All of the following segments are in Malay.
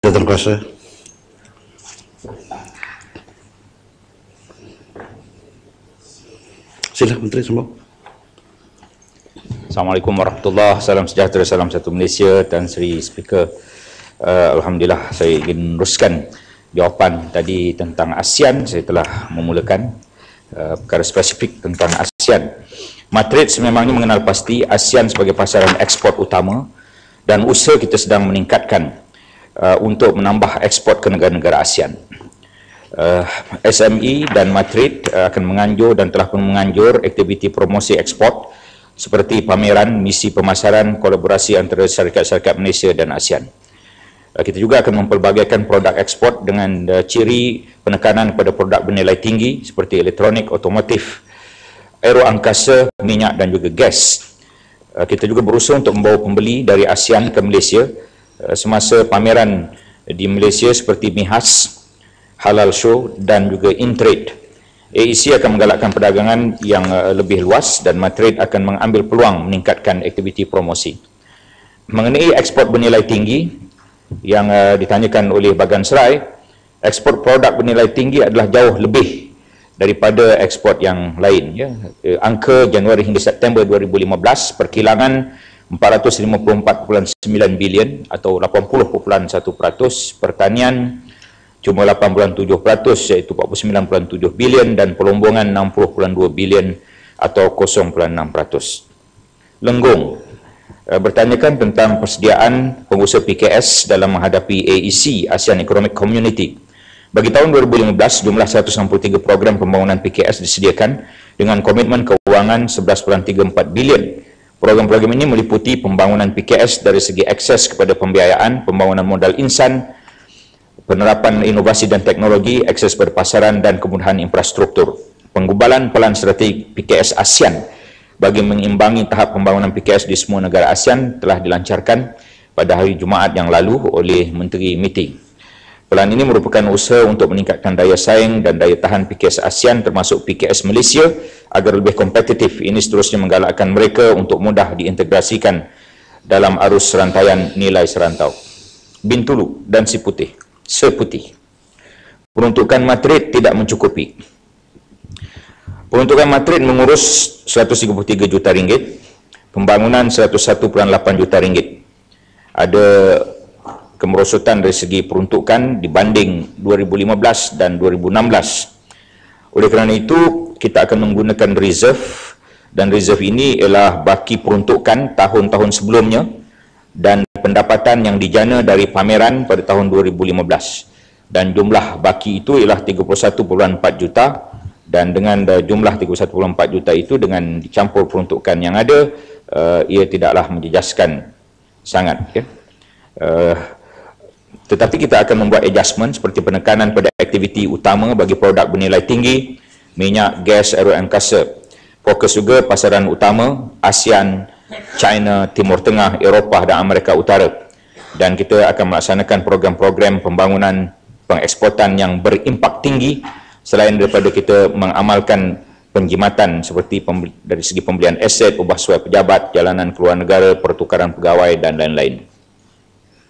Tuan Kuasa. Sila Menteri semua. Assalamualaikum warahmatullahi wabarakatuh. Salam sejahtera, salam satu Malaysia. Dan Seri Speaker, Alhamdulillah saya ingin meneruskan jawapan tadi tentang ASEAN. Saya telah memulakan perkara spesifik tentang ASEAN. Madrid sememangnya mengenal pasti ASEAN sebagai pasaran ekspor utama dan usaha kita sedang meningkatkan untuk menambah ekspor ke negara-negara ASEAN. SME dan Madrid akan menganjur dan telah pun menganjur aktiviti promosi ekspor seperti pameran, misi pemasaran, kolaborasi antara syarikat-syarikat Malaysia dan ASEAN. Kita juga akan mempelbagaikan produk ekspor dengan ciri penekanan pada produk bernilai tinggi seperti elektronik, otomotif, aeroangkasa, minyak dan juga gas. Kita juga berusaha untuk membawa pembeli dari ASEAN ke Malaysia semasa pameran di Malaysia seperti MIHAS, Halal Show dan juga Intrade. AEC akan menggalakkan perdagangan yang lebih luas dan Madrid akan mengambil peluang meningkatkan aktiviti promosi. Mengenai ekspor bernilai tinggi yang ditanyakan oleh Bagan Serai, ekspor produk bernilai tinggi adalah jauh lebih daripada ekspor yang lain. Ya. Angka Januari hingga September 2015 perkilangan 454.9 bilion atau 80.1%, pertanian cuma 8.7% iaitu 49.7 bilion dan pelombongan 60.2 bilion atau 0.6%. Lenggung bertanyakan tentang persediaan pengusaha PKS dalam menghadapi AEC, ASEAN Economic Community. Bagi tahun 2015, jumlah 163 program pembangunan PKS disediakan dengan komitmen keuangan 11.34 bilion. Program-program ini meliputi pembangunan PKS dari segi akses kepada pembiayaan, pembangunan modal insan, penerapan inovasi dan teknologi, akses pada pasaran dan kemudahan infrastruktur. Penggubalan pelan strategi PKS ASEAN bagi mengimbangi tahap pembangunan PKS di semua negara ASEAN telah dilancarkan pada hari Jumaat yang lalu oleh Menteri Meeting. Pelan ini merupakan usaha untuk meningkatkan daya saing dan daya tahan PKS ASEAN termasuk PKS Malaysia agar lebih kompetitif. Ini seterusnya menggalakkan mereka untuk mudah diintegrasikan dalam arus serantaian nilai serantau. Bintulu dan Seputih. Peruntukan Madrid tidak mencukupi. Peruntukan Madrid mengurus 133 juta ringgit, pembangunan 101.8 juta ringgit. Ada kemerosotan dari segi peruntukan dibanding 2015 dan 2016. Oleh kerana itu, kita akan menggunakan reserve dan reserve ini ialah baki peruntukan tahun-tahun sebelumnya dan pendapatan yang dijana dari pameran pada tahun 2015. Dan jumlah baki itu ialah 31.4 juta dan dengan jumlah 31.4 juta itu dengan dicampur peruntukan yang ada, ia tidaklah menjejaskan sangat. Ya. Tetapi kita akan membuat adjustment seperti penekanan pada aktiviti utama bagi produk bernilai tinggi, minyak, gas, aeroangkasa. Fokus juga pasaran utama ASEAN, China, Timur Tengah, Eropah dan Amerika Utara. Dan kita akan melaksanakan program-program pembangunan pengeksportan yang berimpak tinggi selain daripada kita mengamalkan penjimatan seperti dari segi pembelian aset, ubah suai pejabat, jalanan keluar negara, pertukaran pegawai dan lain-lain.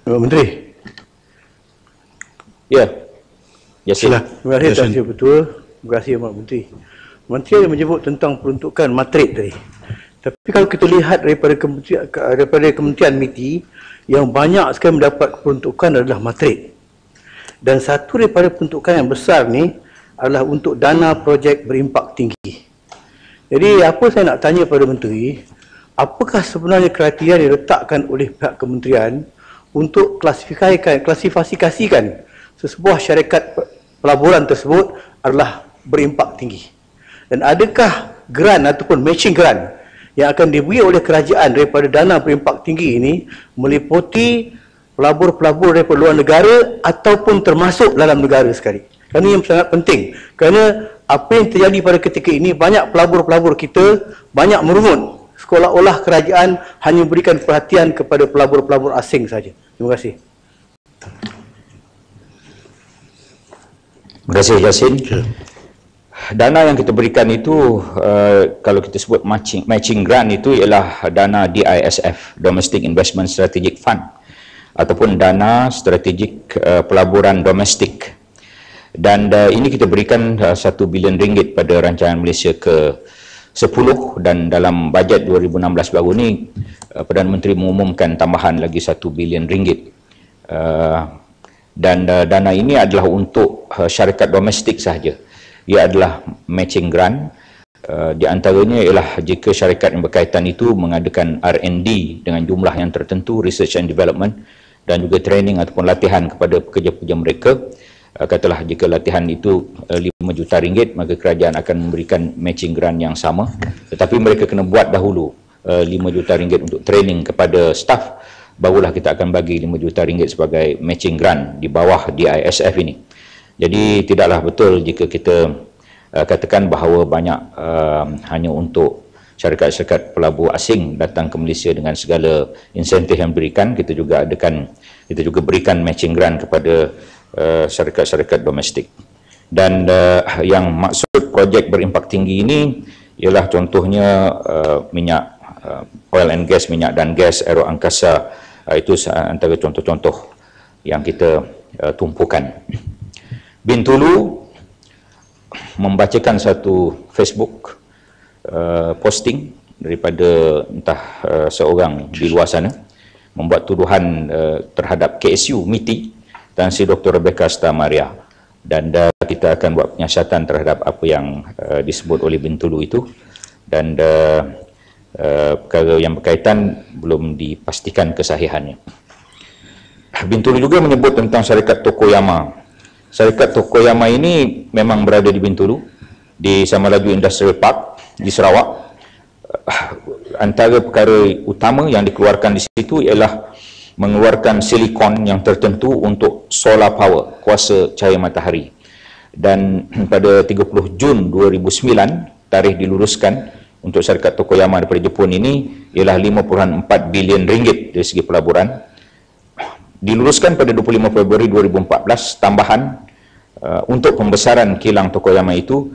Menteri. Ya. Yasin. Terima kasih Tuan Sri Betul. Terima kasih Mak Menteri. Menteri ada menyebut tentang peruntukan Madrid tadi. Tapi kalau kita lihat daripada Kementerian MITI, yang banyak sekali mendapat peruntukan adalah Madrid. Dan satu daripada peruntukan yang besar ni adalah untuk dana projek berimpak tinggi. Jadi apa saya nak tanya pada Menteri, apakah sebenarnya kriteria yang diletakkan oleh pihak kementerian untuk klasifikasikan sesebuah syarikat pelaburan tersebut adalah berimpak tinggi? Dan adakah grant ataupun matching grant yang akan diberi oleh kerajaan daripada dana berimpak tinggi ini meliputi pelabur-pelabur daripada luar negara ataupun termasuk dalam negara sekali? Kerana yang sangat penting. Kerana apa yang terjadi pada ketika ini, banyak pelabur-pelabur kita banyak merungut seolah-olah kerajaan hanya berikan perhatian kepada pelabur-pelabur asing saja. Terima kasih. Terima kasih Yasin. Dana yang kita berikan itu, kalau kita sebut matching grant itu ialah dana DISF, Domestic Investment Strategic Fund. ataupun dana strategik pelaburan domestik. Dan ini kita berikan 1 bilion ringgit pada rancangan Malaysia ke-10, dan dalam bajet 2016 baru ni Perdana Menteri mengumumkan tambahan lagi 1 bilion ringgit. Dan dana ini adalah untuk syarikat domestik sahaja. Ia adalah matching grant. Di antaranya ialah jika syarikat yang berkaitan itu mengadakan R&D dengan jumlah yang tertentu, research and development, dan juga training ataupun latihan kepada pekerja-pekerja mereka. Katalah jika latihan itu 5 juta ringgit, maka kerajaan akan memberikan matching grant yang sama, tetapi mereka kena buat dahulu 5 juta ringgit untuk training kepada staff, barulah kita akan bagi 5 juta ringgit sebagai matching grant di bawah DISF ini. Jadi tidaklah betul jika kita katakan bahawa banyak hanya untuk syarikat-syarikat pelabur asing datang ke Malaysia dengan segala insentif yang diberikan. Kita juga berikan matching grant kepada syarikat-syarikat domestik. Dan yang maksud projek berimpak tinggi ini ialah contohnya minyak, oil and gas, minyak dan gas, aero angkasa. Itu antara contoh-contoh yang kita tumpukan. Bintulu membacakan satu Facebook posting daripada entah seorang di luar sana, membuat tuduhan terhadap KSU MITI dan si Dr. Rebecca Stamaria, dan kita akan buat penyiasatan terhadap apa yang disebut oleh Bintulu itu, dan perkara yang berkaitan belum dipastikan kesahihannya. Bintulu juga menyebut tentang syarikat Tokoyama. Syarikat Tokoyama ini memang berada di Bintulu, di Samalaju Industrial Park di Sarawak. Antara perkara utama yang dikeluarkan di situ ialah mengeluarkan silikon yang tertentu untuk solar power, kuasa cahaya matahari. Dan pada 30 Jun 2009, tarikh diluruskan untuk syarikat Tokoyama daripada Jepun ini ialah 5.4 bilion ringgit dari segi pelaburan. Diluruskan pada 25 Februari 2014 tambahan untuk pembesaran kilang Tokoyama itu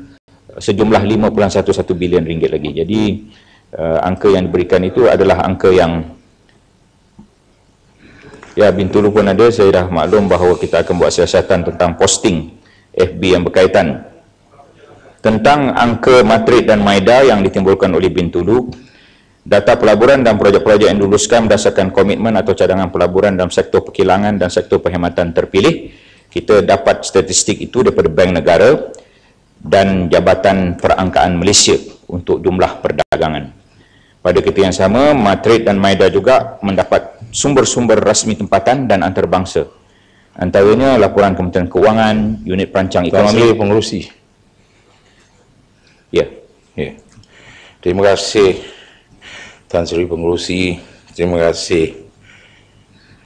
sejumlah 5.11 bilion ringgit lagi. Jadi angka yang diberikan itu adalah angka yang, ya, Bintulu pun ada, saya dah maklum bahawa kita akan buat siasatan tentang posting FB yang berkaitan. Tentang angka matrik dan maida yang ditimbulkan oleh Bintulu, data pelaburan dan projek-projek yang diluluskan berdasarkan komitmen atau cadangan pelaburan dalam sektor perkilangan dan sektor perkhidmatan terpilih. Kita dapat statistik itu daripada Bank Negara dan Jabatan Perangkaan Malaysia untuk jumlah perdagangan. Pada ketika yang sama, matrik dan maida juga mendapat sumber-sumber rasmi tempatan dan antarabangsa. Antaranya laporan Kementerian Keuangan, Unit Perancang Ekonomi, Pengerusi. Ya. Ya. Terima kasih Tan Sri Pengerusi. Terima kasih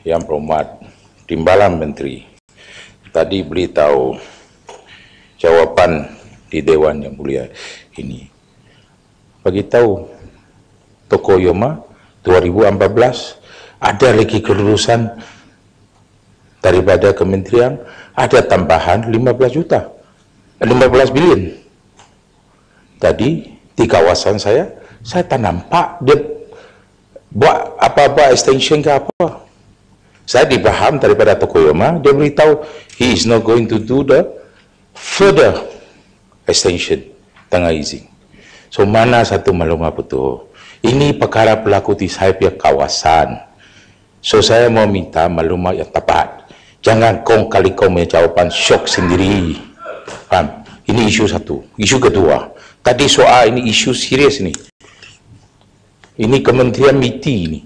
Yang Berhormat Timbalan Menteri. Tadi beritahu jawapan di Dewan Yang Mulia ini. Bagi tahu Tokoyama 2014 ada lagi kelulusan daripada kementerian, ada tambahan 15 bilion. Tadi di kawasan saya tak nampak dia buat apa-apa extension ke apa. Saya dipaham daripada Tokoyama, dia beritahu he is not going to do the further extension tengah izin. So mana satu maklumat betul. Ini perkara berlaku di saya punya kawasan. So saya mau minta maklumat yang tepat. Jangan kali kau punya jawapan syok sendiri. Faham? Ini isu satu. Isu kedua, tadi soal ini isu serius ni. Ini Kementerian MITI ini.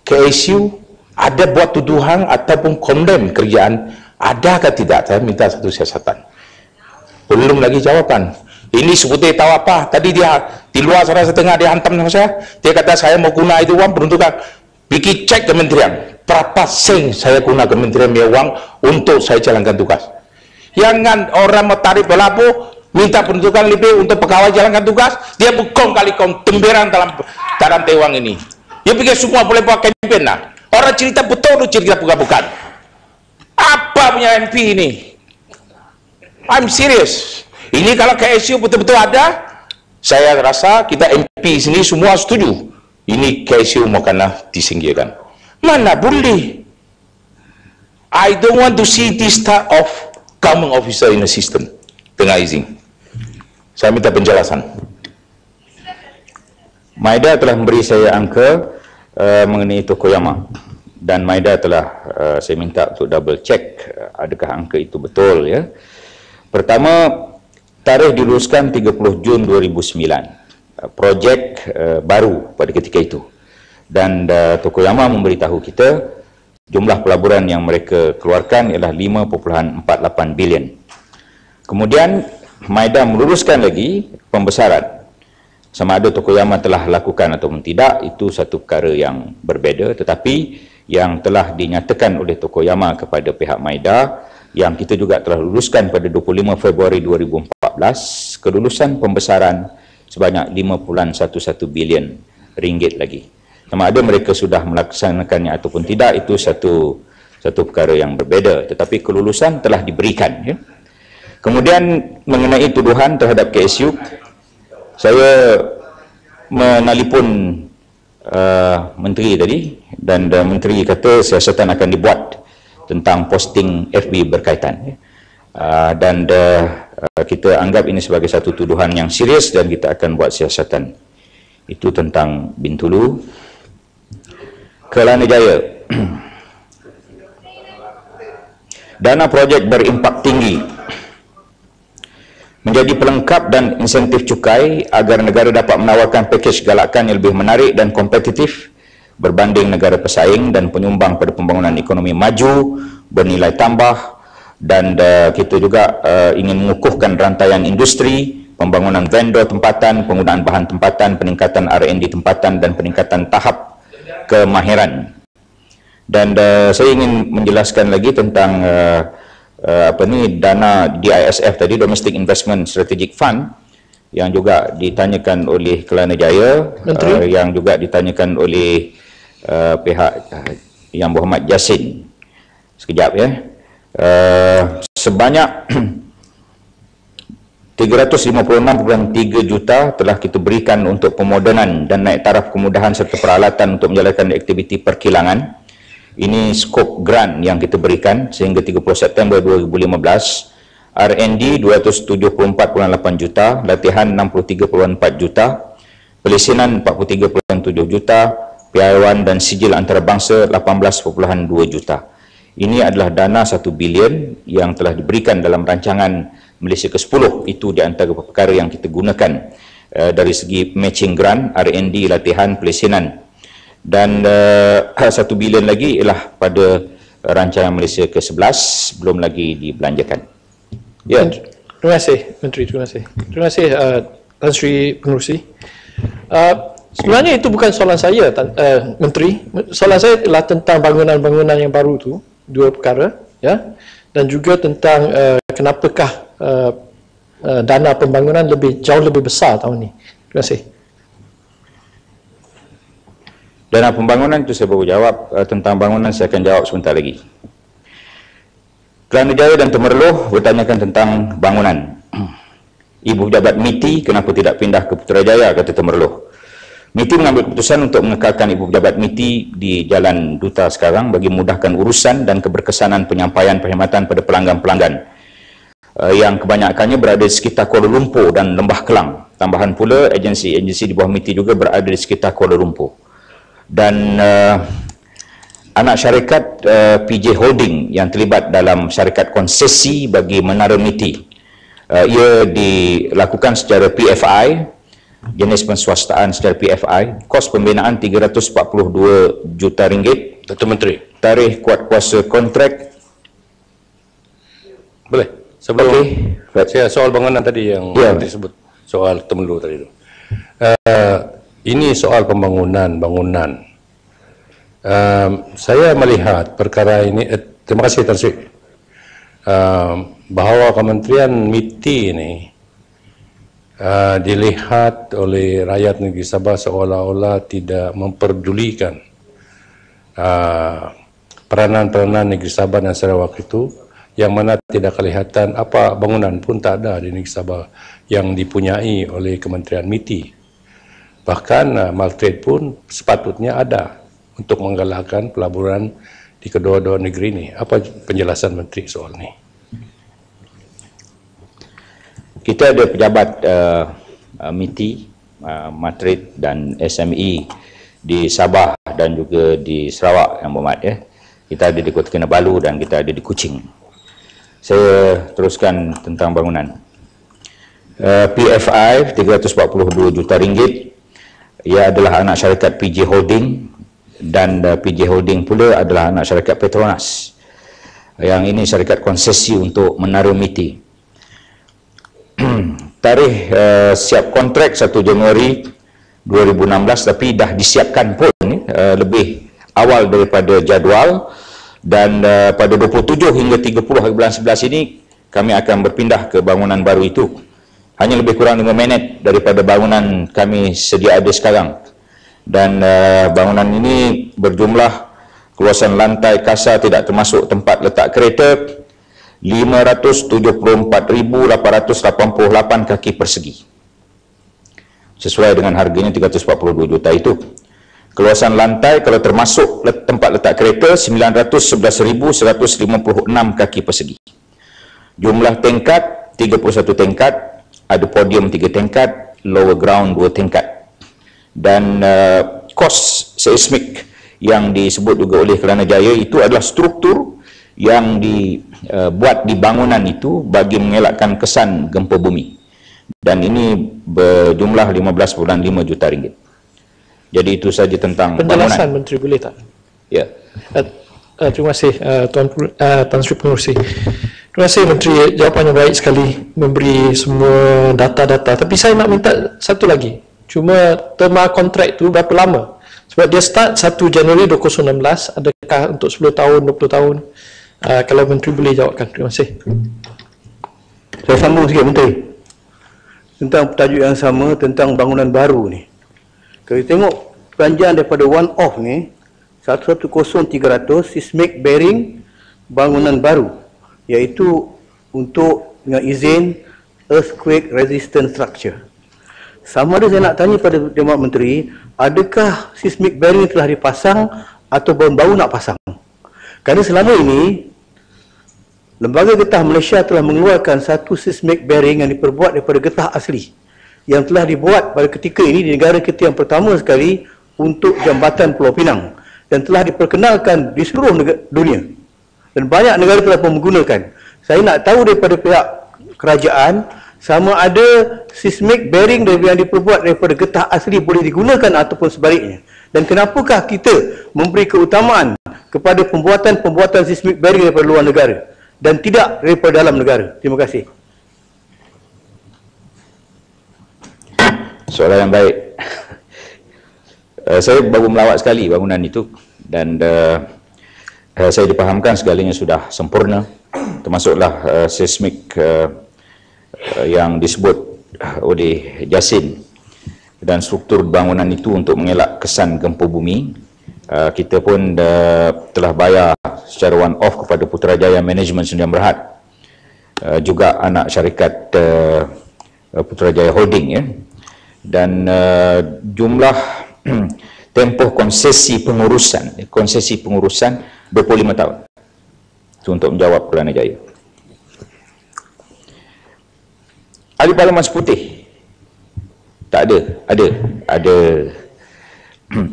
KSU ada buat tuduhan ataupun condemn kerjaan, ada ke tidak? Saya minta satu siasatan. Belum lagi jawapan. Ini sebutir tahu apa? Tadi dia di luar sana setengah dia hantam sama saya. Dia kata saya mau guna itu uang peruntukan. Pergi cek kementerian. Berapa sen saya guna kementerian punya uang untuk saya jalankan tugas. Jangan orang mau tarik pelabur, minta peruntukan lebih untuk pegawai jalankan tugas. Dia bukong kali kong temberan dalam tewang ini. Dia pikir semua boleh buat kempen lah. Orang cerita betul tu cerita bukan-bukan. Apa punya MP ini? I'm serious. Ini kalau KSU betul-betul ada, saya rasa kita MP sini semua setuju. Ini KSU mau kena disingkirkan. Mana boleh. I don't want to see this type of government officer in the system. Dengan izin. Saya minta penjelasan. Maida telah memberi saya angka mengenai Tokoyama, dan Maida telah saya minta untuk double check adakah angka itu betul, ya. Pertama, tarikh diluluskan 30 Jun 2009. Projek baru pada ketika itu. Dan Tokoyama memberitahu kita jumlah pelaburan yang mereka keluarkan ialah 5.48 bilion. Kemudian Maida meluluskan lagi pembesaran. Sama ada Tokoyama telah lakukan ataupun tidak, itu satu perkara yang berbeza, tetapi yang telah dinyatakan oleh Tokoyama kepada pihak Maida, yang kita juga telah luluskan pada 25 Februari 2014, kelulusan pembesaran sebanyak 5.11 bilion ringgit lagi. Sama ada mereka sudah melaksanakannya ataupun tidak, itu satu perkara yang berbeza, tetapi kelulusan telah diberikan, ya. Kemudian mengenai tuduhan terhadap KSU, saya menelpon menteri tadi, dan menteri kata siasatan akan dibuat tentang posting FB berkaitan, dan kita anggap ini sebagai satu tuduhan yang serius dan kita akan buat siasatan. Itu tentang Bintulu. Kelana Jaya. Dana projek berimpak tinggi menjadi pelengkap dan insentif cukai agar negara dapat menawarkan pakej galakan yang lebih menarik dan kompetitif berbanding negara pesaing dan penyumbang pada pembangunan ekonomi maju bernilai tambah. Dan kita juga ingin mengukuhkan rantaian industri, pembangunan vendor tempatan, penggunaan bahan tempatan, peningkatan R&D tempatan dan peningkatan tahap kemahiran. Dan saya ingin menjelaskan lagi tentang dana DISF tadi, Domestic Investment Strategic Fund, yang juga ditanyakan oleh Kelana Jaya, yang juga ditanyakan oleh pihak Yang Berhormat Jasin. Sekejap, ya. Sebanyak 356.3 juta telah kita berikan untuk pemodenan dan naik taraf kemudahan serta peralatan untuk menjalankan aktiviti perkilangan. Ini skop grant yang kita berikan sehingga 30 September 2015. R&D 274.8 juta, latihan 63.4 juta, pelisinan 43.7 juta, piawaian dan sijil antarabangsa 18.2 juta. Ini adalah dana 1 bilion yang telah diberikan dalam rancangan Malaysia ke-10. Itu di antara perkara yang kita gunakan dari segi matching grant, R&D, latihan, pelisinan. Dan 1 bilion lagi ialah pada rancangan Malaysia ke-11, belum lagi dibelanjakan. Ya. Terima kasih Menteri, terima kasih. Terima kasih Tan Sri Pengerusi. Sebenarnya itu bukan soalan saya, Menteri. Soalan saya adalah tentang bangunan-bangunan yang baru itu, dua perkara, ya. Dan juga tentang kenapakah dana pembangunan jauh lebih besar tahun ini. Terima kasih. Dana pembangunan itu saya baru jawab. Tentang bangunan saya akan jawab sebentar lagi. Kelana Jaya dan Temerloh bertanyakan tentang bangunan. Ibu Pejabat MITI kenapa tidak pindah ke Putrajaya, kata Temerloh. MITI mengambil keputusan untuk mengekalkan Ibu Pejabat MITI di Jalan Duta sekarang bagi memudahkan urusan dan keberkesanan penyampaian perkhidmatan pada pelanggan-pelanggan yang kebanyakannya berada di sekitar Kuala Lumpur dan Lembah Kelang. Tambahan pula, agensi-agensi di bawah MITI juga berada di sekitar Kuala Lumpur. Dan anak syarikat PJ Holding yang terlibat dalam syarikat konsesi bagi Menara MITI, ia dilakukan secara PFI, jenis penswastaan secara PFI, kos pembinaan 342 juta ringgit. Datuk Menteri, tarikh kuat kuasa kontrak. boleh? Sebelum saya soal bangunan tadi yang disebut, soal Temerloh tadi itu. Ini soal bangunan. Saya melihat perkara ini, terima kasih Tan Sri, bahawa Kementerian MITI ini dilihat oleh rakyat negeri Sabah seolah-olah tidak memperdulikan peranan-peranan negeri Sabah dan Sarawak itu, yang mana tidak kelihatan apa bangunan pun tak ada di negeri Sabah yang dipunyai oleh Kementerian MITI. Bahkan Maltrade pun sepatutnya ada. untuk menggalakkan pelaburan di kedua-dua negeri ini. Apa penjelasan Menteri soal ini? Kita ada pejabat MITI, Matrit dan SME di Sabah dan juga di Sarawak yang berhormat ya. Kita ada di Kota Kinabalu dan kita ada di Kuching. Saya teruskan tentang bangunan. PFI 342 juta ringgit. Ia adalah anak syarikat PJ Holding dan PJ Holding pula adalah anak syarikat Petronas. Yang ini syarikat konsesi untuk Menara MITI. Tarikh siap kontrak 1 Januari 2016 tapi dah disiapkan pun lebih awal daripada jadual dan pada 27 hingga 30 hari bulan 11 ini kami akan berpindah ke bangunan baru itu. Hanya lebih kurang 5 minit daripada bangunan kami sedia ada sekarang. Dan bangunan ini berjumlah keluasan lantai kasar tidak termasuk tempat letak kereta 574,888 kaki persegi. Sesuai dengan harganya 342 juta itu. Keluasan lantai kalau termasuk tempat letak kereta 911,156 kaki persegi. Jumlah tingkat 31 tingkat, ada podium 3 tingkat, lower ground 2 tingkat. Dan kos seismik yang disebut juga oleh Kelanajaya itu adalah struktur yang dibuat di bangunan itu bagi mengelakkan kesan gempa bumi. Dan ini berjumlah 15.5 juta ringgit. Jadi itu saja tentang penjelasan bangunan. Menteri boleh tak? Ya. Terima kasih Tan Sri Pengerusi. Terima kasih Menteri, jawapan yang baik sekali memberi semua data-data. Tapi saya nak minta satu lagi. Cuma terma kontrak tu berapa lama? Sebab dia start 1 Januari 2016, adakah untuk 10 tahun, 20 tahun? Kalau Menteri boleh jawabkan. Terima kasih. Saya sambung sikit Menteri. Tentang tajuk yang sama tentang bangunan baru ni. Kalau kita tengok belanjaan daripada one off ni 110,300 seismic bearing bangunan baru, iaitu untuk dengan izin earthquake resistant structure. Sama ada saya nak tanya pada Dewan Menteri, adakah seismic bearing telah dipasang atau baru nak pasang? Kerana selama ini Lembaga Getah Malaysia telah mengeluarkan satu seismic bearing yang diperbuat daripada getah asli yang telah dibuat pada ketika ini di negara kita yang pertama sekali untuk jambatan Pulau Pinang dan telah diperkenalkan di seluruh dunia dan banyak negara telah pun menggunakan. Saya nak tahu daripada pihak kerajaan sama ada seismic bearing yang diperbuat daripada getah asli boleh digunakan ataupun sebaliknya, dan kenapakah kita memberi keutamaan kepada pembuatan seismic bearing daripada luar negara dan tidak daripada dalam negara. Terima kasih. Soalan yang baik. Saya baru melawat sekali bangunan itu dan saya dipahamkan segalanya sudah sempurna, termasuklah seismik yang disebut oleh Jasin dan struktur bangunan itu untuk mengelak kesan gempa bumi. Kita pun telah bayar secara one off kepada Putrajaya Management Sdn Bhd, juga anak syarikat Putrajaya Holding ya. Dan jumlah tempoh konsesi pengurusan 25 tahun. Itu untuk menjawab Kelanajaya. Ahli Parlimen Seputih tak ada.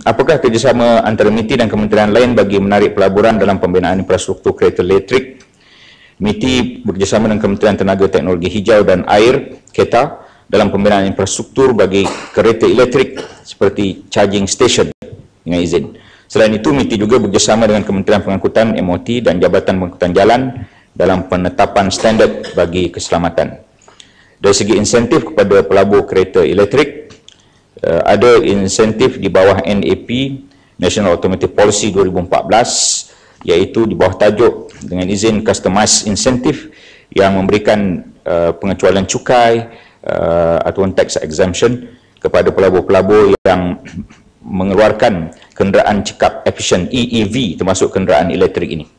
Apakah kerjasama antara MITI dan kementerian lain bagi menarik pelaburan dalam pembinaan infrastruktur kereta elektrik? MITI bekerjasama dengan Kementerian Tenaga Teknologi Hijau dan Air (KETA) dalam pembinaan infrastruktur bagi kereta elektrik seperti charging station dengan izin. Selain itu, MITI juga bekerjasama dengan Kementerian Pengangkutan MOT dan Jabatan Pengangkutan Jalan dalam penetapan standard bagi keselamatan. Dari segi insentif kepada pelabur kereta elektrik, ada insentif di bawah NAP National Automotive Policy 2014, iaitu di bawah tajuk dengan izin customized insentif yang memberikan pengecualian cukai ataupun tax exemption kepada pelabur-pelabur yang mengeluarkan kenderaan cekap efisien EEV, termasuk kenderaan elektrik ini.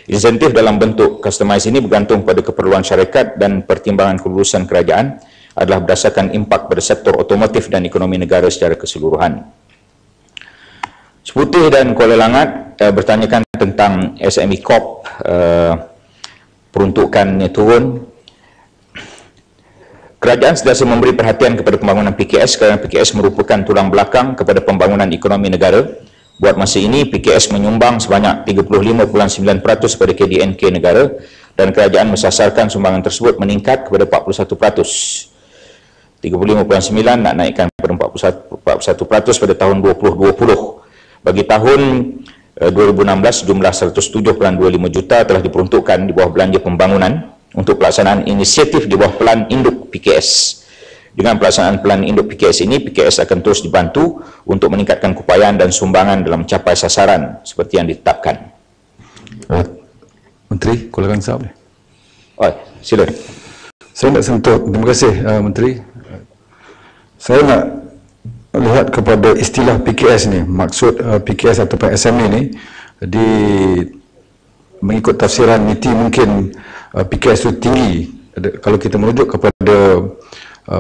Insentif dalam bentuk customized ini bergantung pada keperluan syarikat dan pertimbangan kelulusan kerajaan adalah berdasarkan impak pada sektor otomotif dan ekonomi negara secara keseluruhan. Seputih dan Kuala Langat bertanyakan tentang SME Corp, peruntukannya turun. Kerajaan sentiasa memberi perhatian kepada pembangunan PKS kerana PKS merupakan tulang belakang kepada pembangunan ekonomi negara. Buat masa ini, PKS menyumbang sebanyak 35.9% pada KDNK negara dan kerajaan mensasarkan sumbangan tersebut meningkat kepada 41%. 35.9 nak naikkan kepada 41% pada tahun 2020. Bagi tahun 2016, jumlah 107.25 juta telah diperuntukkan di bawah belanja pembangunan untuk pelaksanaan inisiatif di bawah Pelan Induk PKS. Dengan pelaksanaan Pelan Induk PKS ini, PKS akan terus dibantu untuk meningkatkan keupayaan dan sumbangan dalam mencapai sasaran seperti yang ditetapkan. Menteri, Kuala Kangsar boleh? Sila. Saya nak sentuh, terima kasih Menteri. Saya nak lihat kepada istilah PKS ni, maksud PKS ataupun SME ni, mengikut tafsiran MITI mungkin PKS itu tinggi. Kalau kita merujuk kepada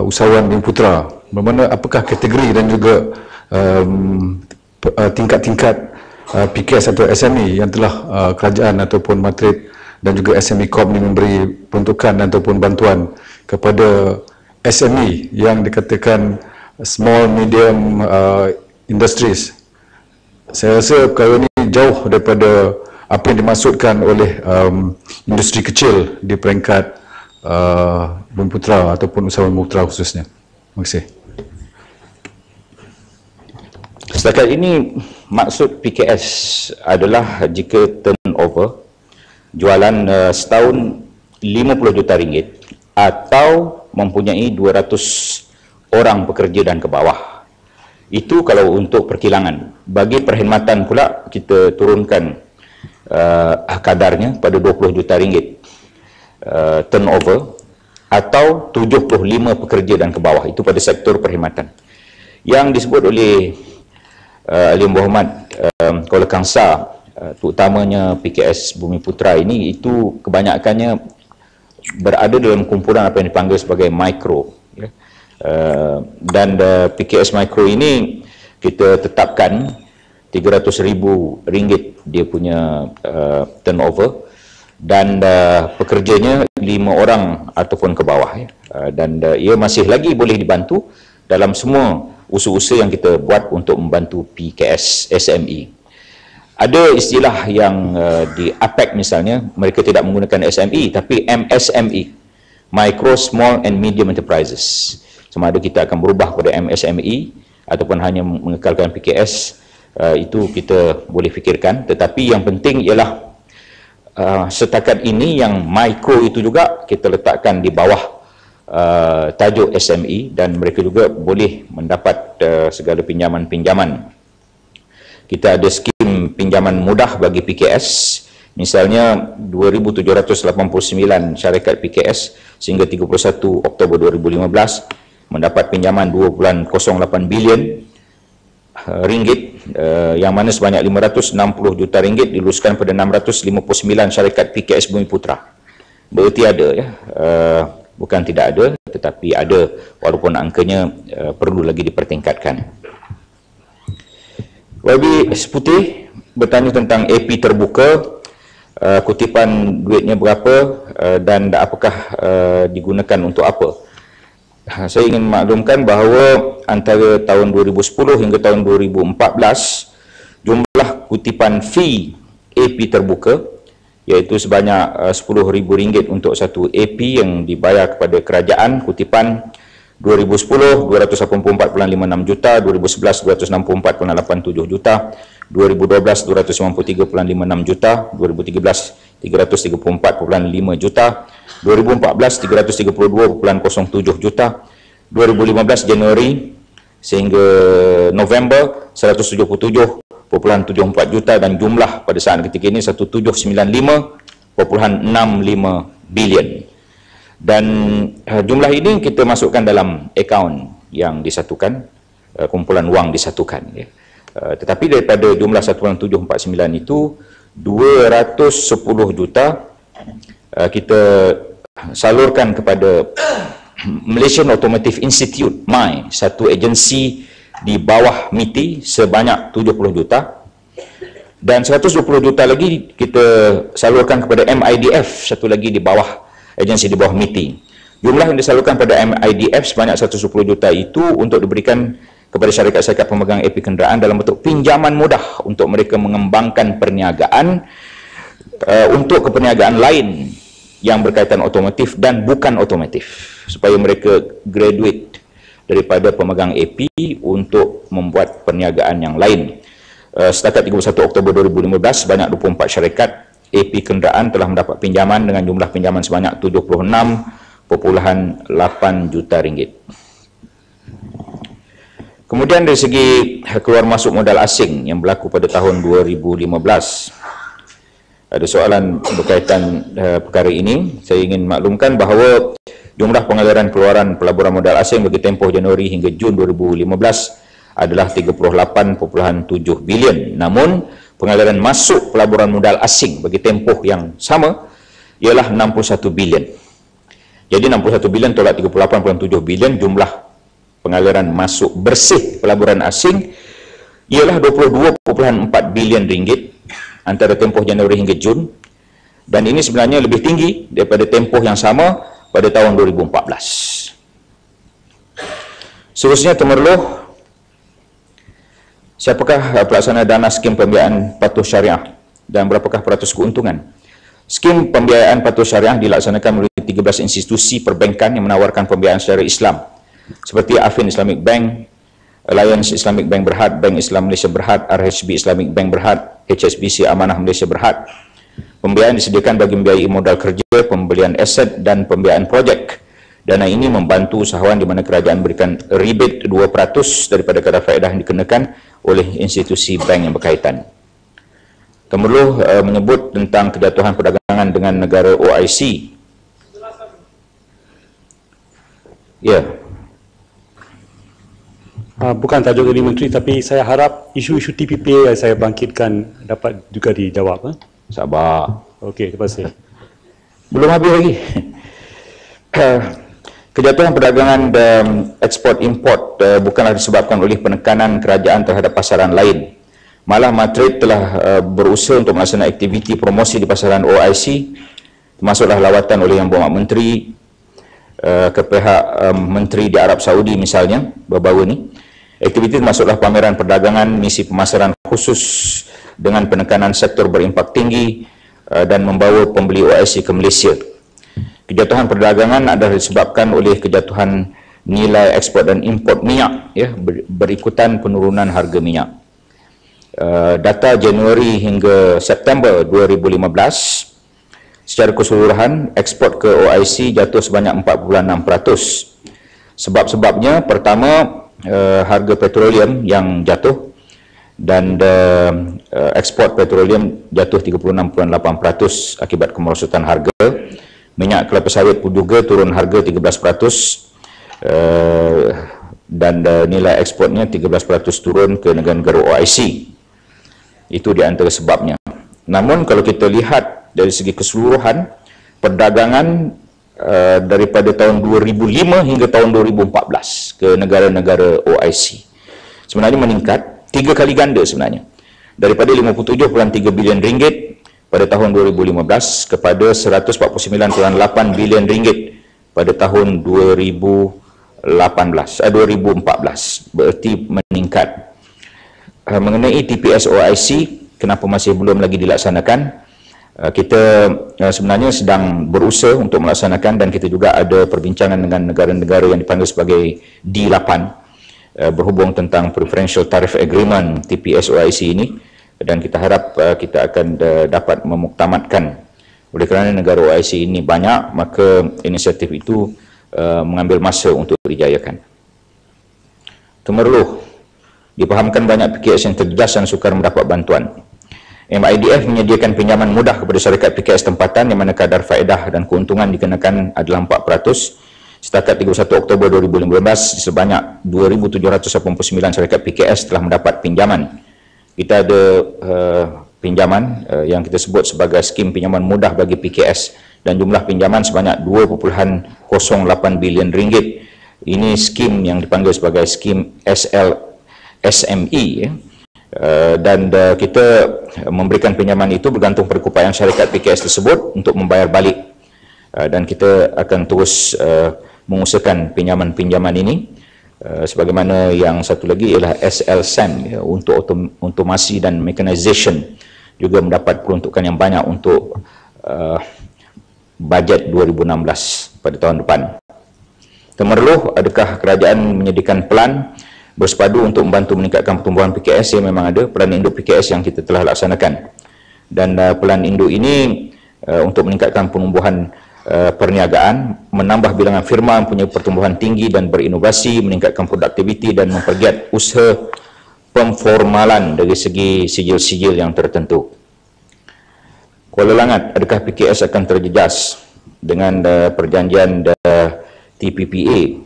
usahawan Bumiputera, bermakna apakah kategori dan juga tingkat-tingkat PKS atau SME yang telah kerajaan ataupun Matrik dan juga SME Corp ni memberi peruntukan ataupun bantuan kepada SME yang dikatakan small medium industries. Saya rasa perkara ini jauh daripada apa yang dimaksudkan oleh industri kecil di peringkat Bumiputera ataupun usahawan Bumiputera khususnya. Terima kasih. Setakat ini maksud PKS adalah jika turnover jualan setahun 50 juta ringgit atau mempunyai 200 orang pekerja dan ke bawah. Itu kalau untuk perkilangan. Bagi perkhidmatan pula kita turunkan kadarnya pada 20 juta ringgit turnover atau 75 pekerja dan ke bawah. Itu pada sektor perkhidmatan. Yang disebut oleh Ahli Muhammad Kuala Kangsar, terutamanya PKS Bumiputera ini, itu kebanyakannya berada dalam kumpulan apa yang dipanggil sebagai mikro, ya. Dan PKS mikro ini kita tetapkan RM300,000 dia punya turnover dan pekerjanya 5 orang ataupun ke bawah, ya. Dan ia masih lagi boleh dibantu dalam semua usaha-usaha yang kita buat untuk membantu PKS SME. Ada istilah yang di APEC misalnya, mereka tidak menggunakan SME tapi MSME, Micro, Small and Medium Enterprises. Sama ada kita akan berubah pada MSME ataupun hanya mengekalkan PKS, itu kita boleh fikirkan. Tetapi yang penting ialah setakat ini yang micro itu juga kita letakkan di bawah tajuk SME dan mereka juga boleh mendapat segala pinjaman-pinjaman. Kita ada skim pinjaman mudah bagi PKS. Misalnya 2,789 syarikat PKS sehingga 31 Oktober 2015 mendapat pinjaman 2.08 bilion ringgit, yang mana sebanyak 560 juta ringgit diluluskan pada 659 syarikat PKS Bumiputera. Berarti ada, ya. Bukan tidak ada, tetapi ada, walaupun angkanya perlu lagi dipertingkatkan. YB Seputih bertanya tentang AP terbuka, kutipan duitnya berapa dan apakah digunakan untuk apa. Saya ingin maklumkan bahawa antara tahun 2010 hingga tahun 2014 jumlah kutipan fee AP terbuka iaitu sebanyak RM10,000 untuk satu AP yang dibayar kepada kerajaan. Kutipan 2010 284.56 juta, 2011 264.87 juta, 2012 253.56 juta, 2013 334.5 juta, 2014 332.07 juta, 2015 Januari sehingga November 177.74 juta dan jumlah pada saat ketika ini 1795.65 bilion. Dan jumlah ini kita masukkan dalam akaun yang disatukan, kumpulan wang disatukan, ya. Tetapi daripada jumlah 1749 itu 210 juta kita salurkan kepada Malaysian Automotive Institute, MAI, satu agensi di bawah MITI sebanyak 70 juta dan 120 juta lagi kita salurkan kepada MIDF, satu lagi di bawah agensi di bawah MITI. Jumlah yang disalurkan pada MIDF sebanyak 110 juta itu untuk diberikan kepada syarikat-syarikat pemegang AP kenderaan dalam bentuk pinjaman mudah untuk mereka mengembangkan perniagaan untuk keperniagaan lain yang berkaitan otomotif dan bukan otomotif, supaya mereka graduate daripada pemegang AP untuk membuat perniagaan yang lain. Setakat 31 Oktober 2015, sebanyak 24 syarikat AP kenderaan telah mendapat pinjaman dengan jumlah pinjaman sebanyak 76.8 juta ringgit. Kemudian dari segi keluar masuk modal asing yang berlaku pada tahun 2015, ada soalan berkaitan perkara ini. Saya ingin maklumkan bahawa jumlah pengaliran keluaran pelaburan modal asing bagi tempoh Januari hingga Jun 2015 adalah 38.7 bilion. Namun, pengaliran masuk pelaburan modal asing bagi tempoh yang sama ialah 61 bilion. Jadi 61 bilion tolak 38.7 bilion, jumlah pengaliran masuk bersih pelaburan asing ialah 22.4 bilion ringgit antara tempoh Januari hingga Jun, dan ini sebenarnya lebih tinggi daripada tempoh yang sama pada tahun 2014. Seterusnya, temerloh, siapakah pelaksana dana skim pembiayaan patuh syariah dan berapakah peratus keuntungan? Skim pembiayaan patuh syariah dilaksanakan melalui 13 institusi perbankan yang menawarkan pembiayaan secara Islam seperti Affin Islamic Bank, Alliance Islamic Bank Berhad, Bank Islam Malaysia Berhad, RHB Islamic Bank Berhad, HSBC Amanah Malaysia Berhad. Pembiayaan disediakan bagi membiayai modal kerja, pembelian aset dan pembiayaan projek. Dana ini membantu usahawan di mana kerajaan berikan rebate 2% daripada kadar faedah yang dikenakan oleh institusi bank yang berkaitan. Temerloh menyebut tentang kejatuhan perdagangan dengan negara OIC. Ya. Bukan tajuk ini Menteri, tapi saya harap isu-isu TPP yang saya bangkitkan dapat juga dijawab. Sabar. Okey, terima kasih. Belum habis lagi. Kejatuhan perdagangan dan ekspor import bukanlah disebabkan oleh penekanan kerajaan terhadap pasaran lain. Malah Madrid telah berusaha untuk melaksanakan aktiviti promosi di pasaran OIC, termasuklah lawatan oleh Yang Berhormat Menteri ke pihak Menteri di Arab Saudi misalnya baru-baru ini. Aktiviti termasuklah pameran perdagangan, misi pemasaran khusus dengan penekanan sektor berimpak tinggi dan membawa pembeli OIC ke Malaysia. Kejatuhan perdagangan adalah disebabkan oleh kejatuhan nilai ekspor dan import minyak, ya, berikutan penurunan harga minyak. Data Januari hingga September 2015, secara keseluruhan ekspor ke OIC jatuh sebanyak 4.6%. Sebab-sebabnya, pertama, harga petroleum yang jatuh, dan ekspor petroleum jatuh 36.8% akibat kemerosotan harga. Minyak kelapa sawit pun juga turun harga 13%, dan nilai ekspornya 13% turun ke negara-negara OIC. Itu di antara sebabnya. Namun kalau kita lihat dari segi keseluruhan, perdagangan daripada tahun 2005 hingga tahun 2014 ke negara-negara OIC sebenarnya meningkat 3 kali ganda sebenarnya. Daripada 57.3 bilion ringgit pada tahun 2015 kepada 149.8 bilion ringgit pada tahun 2014, berarti meningkat. Mengenai TPS OIC, kenapa masih belum lagi dilaksanakan? Kita sebenarnya sedang berusaha untuk melaksanakan, dan kita juga ada perbincangan dengan negara-negara yang dipanggil sebagai D8 berhubung tentang Preferential Tariff Agreement TPS OIC ini, dan kita harap kita akan dapat memuktamadkan. Oleh kerana negara OIC ini banyak, maka inisiatif itu mengambil masa untuk dijayakan. Temerloh, dipahamkan banyak PKS yang terjejas dan sukar mendapat bantuan. MIDF menyediakan pinjaman mudah kepada syarikat PKS tempatan yang mana kadar faedah dan keuntungan dikenakan adalah 4%. Setakat 31 Oktober 2015, sebanyak 2,789 syarikat PKS telah mendapat pinjaman. Kita ada pinjaman yang kita sebut sebagai skim pinjaman mudah bagi PKS, dan jumlah pinjaman sebanyak 2.08 bilion ringgit. Ini skim yang dipanggil sebagai skim SL SME ya. Dan kita memberikan pinjaman itu bergantung pada keupayaan syarikat PKS tersebut untuk membayar balik, dan kita akan terus mengusahakan pinjaman-pinjaman ini. Sebagaimana yang satu lagi ialah SLSAM ya, untuk otomasi dan mechanization juga mendapat peruntukan yang banyak untuk bajet 2016 pada tahun depan. Temerloh, adakah kerajaan menyediakan pelan bersepadu untuk membantu meningkatkan pertumbuhan PKS? Yang memang ada pelan induk PKS yang kita telah laksanakan, dan pelan induk ini untuk meningkatkan penumbuhan perniagaan, menambah bilangan firma, mempunyai pertumbuhan tinggi dan berinovasi, meningkatkan produktiviti dan mempergiat usaha pemformalan dari segi sijil-sijil yang tertentu. Kuala Langat, adakah PKS akan terjejas dengan perjanjian TPPA?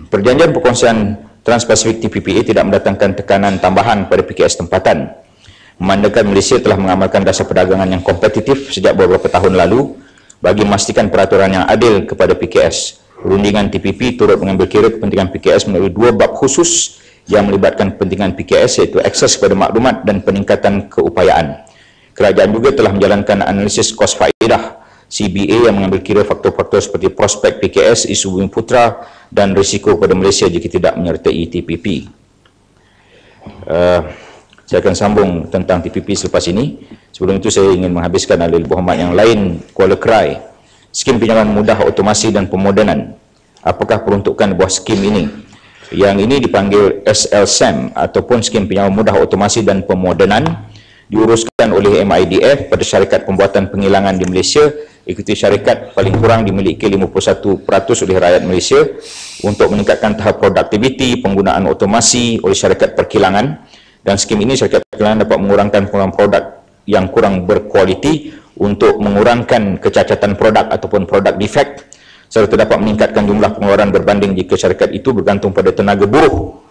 Perjanjian perkongsian Trans-Pasifik TPPA tidak mendatangkan tekanan tambahan pada PKS tempatan. Memandangkan Malaysia telah mengamalkan dasar perdagangan yang kompetitif sejak beberapa tahun lalu bagi memastikan peraturan yang adil kepada PKS. Perundingan TPP turut mengambil kira kepentingan PKS melalui dua bab khusus yang melibatkan kepentingan PKS, iaitu akses kepada maklumat dan peningkatan keupayaan. Kerajaan juga telah menjalankan analisis kos faedah CBA yang mengambil kira faktor-faktor seperti prospek PKS, isu bumi putra dan risiko kepada Malaysia jika tidak menyertai TPP. Saya akan sambung tentang TPP selepas ini. Sebelum itu saya ingin menghabiskan ahli berhormat yang lain. Kuala Krai, skim pinjaman mudah otomasi dan pemodenan. Apakah peruntukan buah skim ini? Yang ini dipanggil SLSAM ataupun skim pinjaman mudah otomasi dan pemodenan, diuruskan oleh MIDF pada syarikat pembuatan penghilangan di Malaysia. Ikuti syarikat paling kurang dimiliki 51% oleh rakyat Malaysia untuk meningkatkan tahap produktiviti penggunaan otomasi oleh syarikat perkilangan. Dan skim ini syarikat perkilangan dapat mengurangkan penggunaan produk yang kurang berkualiti untuk mengurangkan kecacatan produk ataupun produk defect, serta dapat meningkatkan jumlah pengeluaran berbanding jika syarikat itu bergantung pada tenaga buruh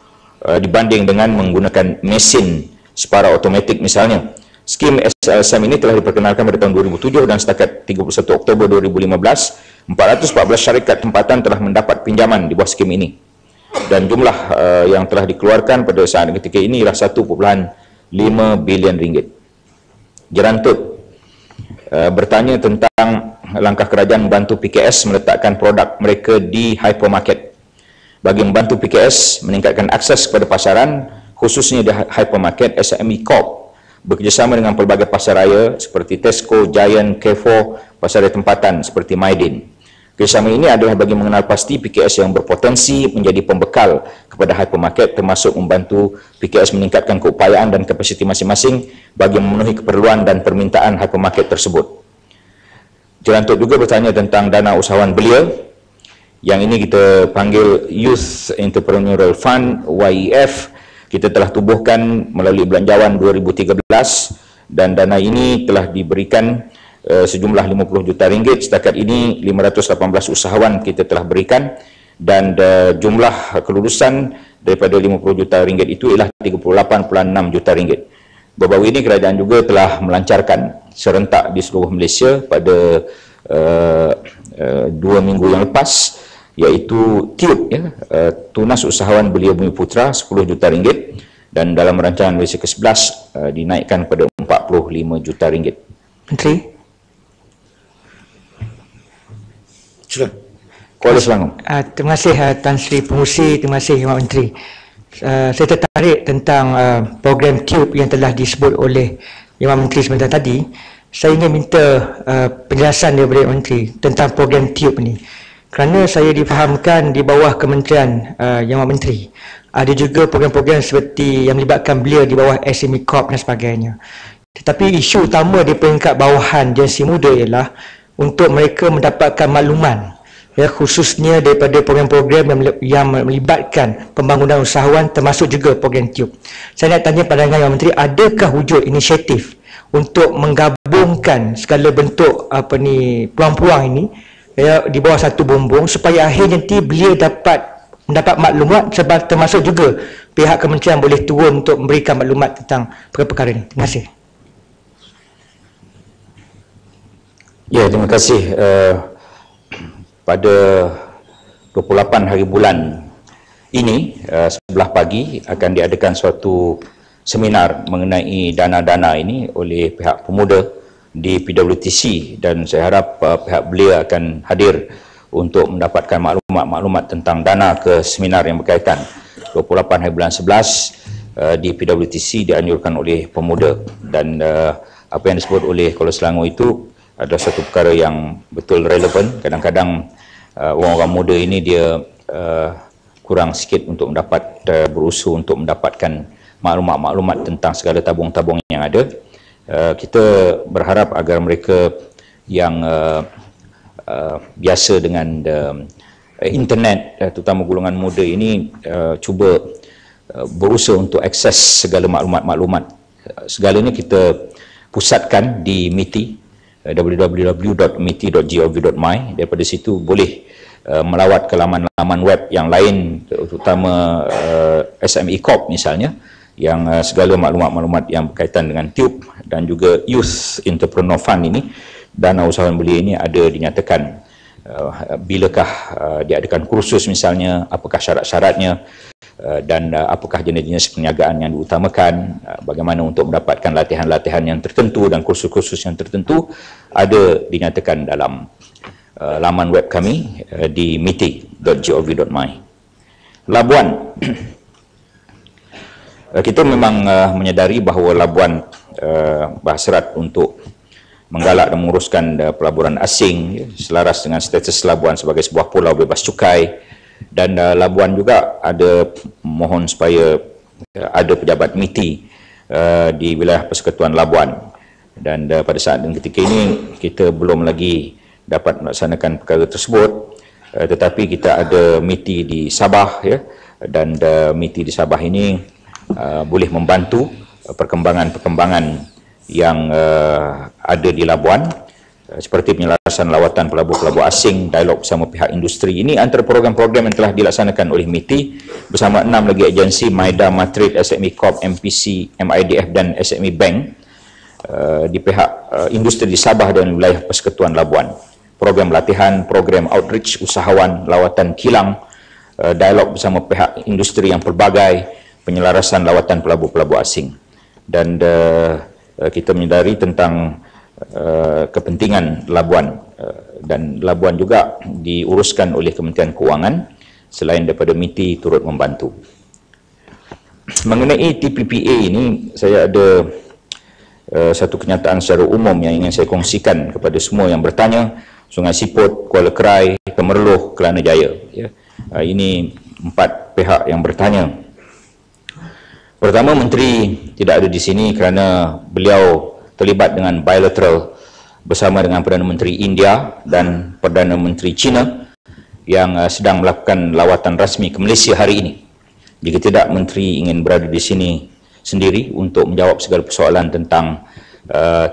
dibanding dengan menggunakan mesin separa automatik misalnya. Skim SLSAM ini telah diperkenalkan pada tahun 2007 dan setakat 31 Oktober 2015, 414 syarikat tempatan telah mendapat pinjaman di bawah skim ini. Dan jumlah yang telah dikeluarkan pada saat ketika ini ialah 1.5 bilion ringgit. Jerantut bertanya tentang langkah kerajaan membantu PKS meletakkan produk mereka di hypermarket. Bagi membantu PKS meningkatkan akses kepada pasaran, khususnya di hypermarket, SME Corp bekerjasama dengan pelbagai pasar raya seperti Tesco, Giant, Carrefour, pasar raya tempatan seperti Maidin. Kerjasama ini adalah bagi mengenal pasti PKS yang berpotensi menjadi pembekal kepada hypermarket, termasuk membantu PKS meningkatkan keupayaan dan kapasiti masing-masing bagi memenuhi keperluan dan permintaan hypermarket tersebut. Jerantut juga bertanya tentang dana usahawan belia, yang ini kita panggil Youth Entrepreneurial Fund, YEF. Kita telah tubuhkan melalui belanjawan 2013 dan dana ini telah diberikan sejumlah 50 juta ringgit. Setakat ini 518 usahawan kita telah berikan, dan jumlah kelulusan daripada 50 juta ringgit itu ialah 38.6 juta ringgit. Baru-baru ini kerajaan juga telah melancarkan serentak di seluruh Malaysia pada 2 minggu yang lepas, iaitu TUB ya, Tunas Usahawan Belia Bumi Putra 10 juta ringgit, dan dalam rancangan Malaysia ke-11 dinaikkan pada 45 juta ringgit. Menteri. Silakan. Kuala Selangor. Terima kasih Tan Sri Pengerusi, terima kasih Yang Menteri. Saya tertarik tentang program TUB yang telah disebut oleh Yang Menteri sebentar tadi. Saya ingin minta penjelasan daripada Yang Menteri tentang program TUB ini. Kerana saya difahamkan di bawah Kementerian Yang Menteri ada juga program-program seperti yang melibatkan belia di bawah SME Corp dan sebagainya. Tetapi isu utama di peringkat bawahan generasi muda ialah untuk mereka mendapatkan makluman, ya, khususnya daripada program-program yang melibatkan pembangunan usahawan, termasuk juga program TUB. Saya nak tanya pandangan Yang Menteri, adakah wujud inisiatif untuk menggabungkan segala bentuk peluang-peluang ini, ya, di bawah satu bumbung supaya akhirnya nanti belia dapat mendapat maklumat, sebab termasuk juga pihak kementerian boleh turun untuk memberikan maklumat tentang perkara ini. Terima kasih. Ya, terima kasih. Pada 28 hari bulan ini, 11 pagi akan diadakan suatu seminar mengenai dana-dana ini oleh pihak pemuda di PWTC, dan saya harap pihak belia akan hadir untuk mendapatkan maklumat-maklumat tentang dana ke seminar yang berkaitan. 28 hari bulan 11 di PWTC dianjurkan oleh pemuda, dan apa yang disebut oleh Kuala Selangor itu adalah satu perkara yang betul relevan. Kadang-kadang orang-orang muda ini dia kurang sikit untuk mendapat berusaha untuk mendapatkan maklumat-maklumat tentang segala tabung-tabung yang ada. Kita berharap agar mereka yang biasa dengan internet, terutama golongan muda ini, cuba berusaha untuk akses segala maklumat-maklumat. Segalanya kita pusatkan di MITI, www.miti.gov.my. Daripada situ boleh melawat ke laman-laman web yang lain, terutama SME Corp misalnya, yang segala maklumat-maklumat yang berkaitan dengan TUB dan juga Youth Entrepreneur Fund ini, dana usahawan belia ini ada dinyatakan bilakah diadakan kursus misalnya, apakah syarat-syaratnya, dan apakah jenis-jenis perniagaan yang diutamakan, bagaimana untuk mendapatkan latihan-latihan yang tertentu dan kursus-kursus yang tertentu, ada dinyatakan dalam laman web kami di miti.gov.my. Labuan. Kita memang menyadari bahawa Labuan berhasrat untuk menggalak dan menguruskan pelaburan asing, selaras dengan status Labuan sebagai sebuah pulau bebas cukai, dan Labuan juga ada mohon supaya ada pejabat MITI di wilayah Persekutuan Labuan, dan pada saat dan ketika ini kita belum lagi dapat melaksanakan perkara tersebut, tetapi kita ada MITI di Sabah, ya, dan MITI di Sabah ini boleh membantu perkembangan-perkembangan yang ada di Labuan, seperti penyelarasan lawatan pelabur-pelabur asing, dialog bersama pihak industri. Ini antara program-program yang telah dilaksanakan oleh MITI bersama 6 lagi agensi, MIDA, Matrit, SME Corp, MPC, MIDF dan SME Bank di pihak industri di Sabah dan wilayah Persekutuan Labuan. Program latihan, program outreach usahawan, lawatan kilang, dialog bersama pihak industri yang pelbagai, penyelarasan lawatan pelabur-pelabur asing. Dan kita menyadari tentang kepentingan Labuan, dan Labuan juga diuruskan oleh Kementerian Kewangan selain daripada MITI turut membantu. Mengenai TPPA ini, saya ada satu kenyataan secara umum yang ingin saya kongsikan kepada semua yang bertanya. Sungai Siput, Kuala Kerai, Temerloh, Kelana Jaya, ya. Ini 4 pihak yang bertanya. Pertama, Menteri tidak ada di sini kerana beliau terlibat dengan bilateral bersama dengan Perdana Menteri India dan Perdana Menteri China yang sedang melakukan lawatan rasmi ke Malaysia hari ini. Jika tidak, Menteri ingin berada di sini sendiri untuk menjawab segala persoalan tentang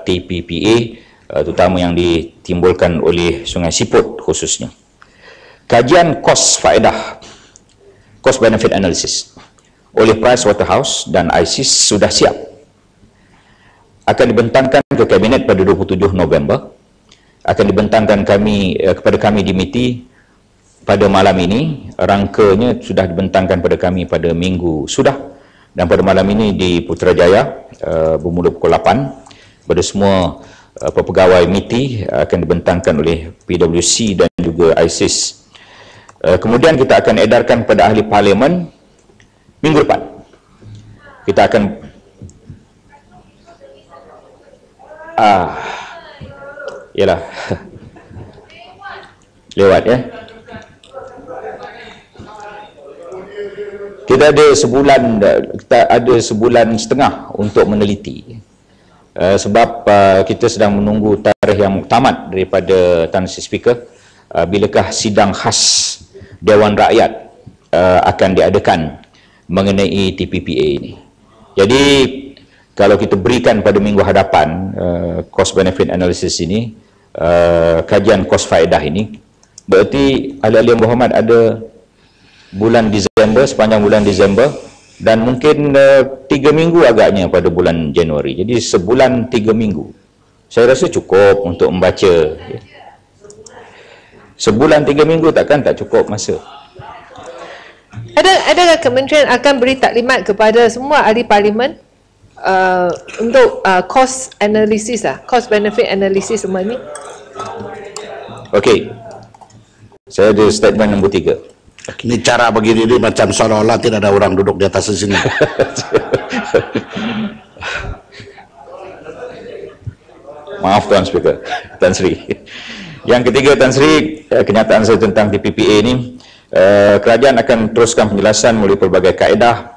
TPPA, terutama yang ditimbulkan oleh Sungai Siput khususnya. Kajian kos faedah, cost benefit analysis, oleh Pricewaterhouse dan ISIS sudah siap. Akan dibentangkan ke Kabinet pada 27 November. Akan dibentangkan kepada kami di MITI pada malam ini. Rangkanya sudah dibentangkan pada kami pada minggu sudah. Dan pada malam ini di Putrajaya bermula pukul 8. Pada semua pegawai MITI akan dibentangkan oleh PwC dan juga ISIS. Kemudian kita akan edarkan pada ahli parlimen minggu depan. Kita akan yalah lewat, ya. Kita ada sebulan setengah untuk meneliti. Sebab kita sedang menunggu tarikh yang muktamad daripada Tan Sri Speaker, bilakah sidang khas Dewan Rakyat akan diadakan mengenai TPPA ini. Jadi kalau kita berikan pada minggu hadapan cost benefit analysis ini, kajian kos faedah ini, berarti ahli-ahli yang berhormat ada bulan Disember, sepanjang bulan Disember, dan mungkin 3 minggu agaknya pada bulan Januari. Jadi sebulan 3 minggu. Saya rasa cukup untuk membaca. Sebulan 3 minggu takkan tak cukup masa. Adakah kementerian akan beri taklimat kepada semua ahli parlimen untuk cost analysis cost benefit analysis semua ni? Okey. Saya ada statement nombor 3. Ini cara begini ni macam seolah-olah tidak ada orang duduk di atas sini. Maaf Tuan Speaker, Tan Sri. Yang ketiga Tan Sri, kenyataan saya tentang TPPA ni, kerajaan akan teruskan penjelasan melalui pelbagai kaedah.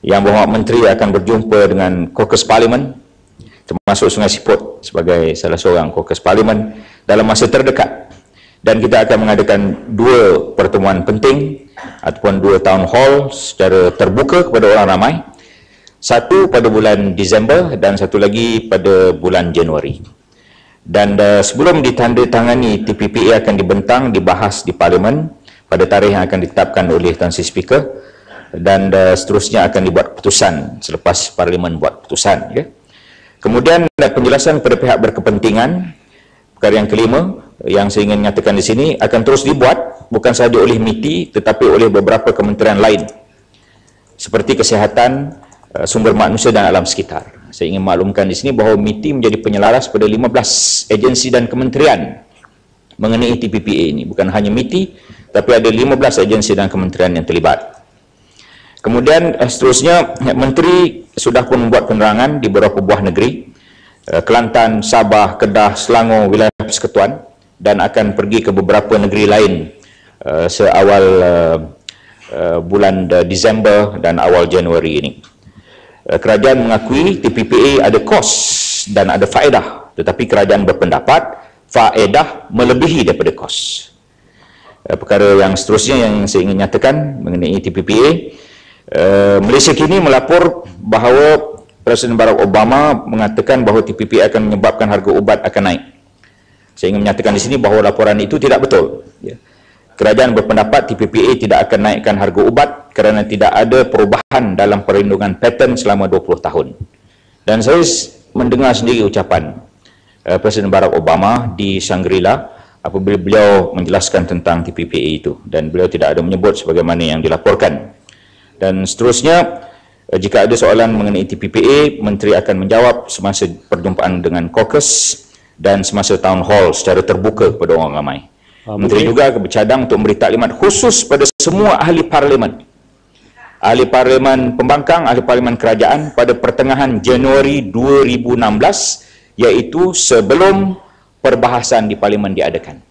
Yang Berhormat Menteri akan berjumpa dengan Caucus Parlimen, termasuk Sungai Siput sebagai salah seorang Caucus Parlimen dalam masa terdekat. Dan kita akan mengadakan 2 pertemuan penting ataupun 2 town hall secara terbuka kepada orang ramai. Satu pada bulan Disember dan satu lagi pada bulan Januari. Dan sebelum ditandatangani, TPPA akan dibentang, dibahas di Parlimen pada tarikh yang akan ditetapkan oleh Tan Sri Speaker, dan seterusnya akan dibuat keputusan selepas Parlimen buat keputusan. Ya. Kemudian penjelasan kepada pihak berkepentingan, perkara yang kelima yang saya ingin nyatakan di sini, akan terus dibuat bukan sahaja oleh MITI tetapi oleh beberapa kementerian lain seperti kesihatan, sumber manusia dan alam sekitar. Saya ingin maklumkan di sini bahawa MITI menjadi penyelaras pada 15 agensi dan kementerian mengenai TPPA ini. Bukan hanya MITI, tapi ada 15 agensi dan kementerian yang terlibat. Kemudian seterusnya, Menteri sudah pun membuat penerangan di beberapa buah negeri, Kelantan, Sabah, Kedah, Selangor, wilayah Persekutuan, dan akan pergi ke beberapa negeri lain seawal bulan Disember dan awal Januari ini. Kerajaan mengakui TPPA ada kos dan ada faedah, tetapi kerajaan berpendapat faedah melebihi daripada kos. Perkara yang seterusnya yang saya ingin nyatakan mengenai TPPA, Malaysia kini melapor bahawa Presiden Barack Obama mengatakan bahawa TPPA akan menyebabkan harga ubat akan naik. Saya ingin menyatakan di sini bahawa laporan itu tidak betul. Kerajaan berpendapat TPPA tidak akan naikkan harga ubat kerana tidak ada perubahan dalam perlindungan paten selama 20 tahun. Dan saya mendengar sendiri ucapan Presiden Barack Obama di Shangri-La apabila beliau menjelaskan tentang TPPA itu, dan beliau tidak ada menyebut sebagaimana yang dilaporkan. Dan seterusnya, jika ada soalan mengenai TPPA, Menteri akan menjawab semasa perjumpaan dengan caucus dan semasa town hall secara terbuka kepada orang ramai. Menteri juga akan bercadang untuk memberi taklimat khusus pada semua ahli parlimen. Ahli parlimen pembangkang, ahli parlimen kerajaan pada pertengahan Januari 2016, iaitu sebelum perbahasan di parlimen diadakan.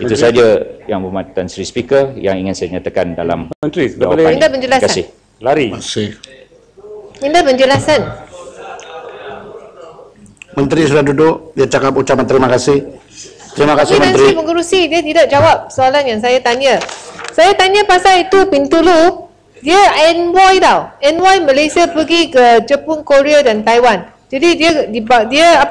Itu saja yang Berhormat Tan Sri Speaker yang ingin saya nyatakan dalam Menteri, jawapan. Minta penjelasan. Terima kasih. Lari. Minta penjelasan. Menteri sudah duduk, dia cakap ucapan terima kasih. Terima kasih Tapi Menteri. Tan Sri Pengerusi dia tidak jawab soalan yang saya tanya. Saya tanya pasal itu pintu lu, dia envoy tau. Envoy Malaysia pergi ke Jepun, Korea dan Taiwan. Jadi dia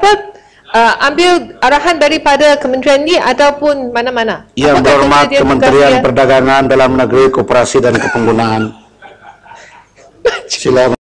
ambil arahan daripada kementerian ni ataupun mana-mana. Yang berhormat Kementerian Perdagangan, Dalam Negeri, Koperasi dan Kepenggunaan. Sila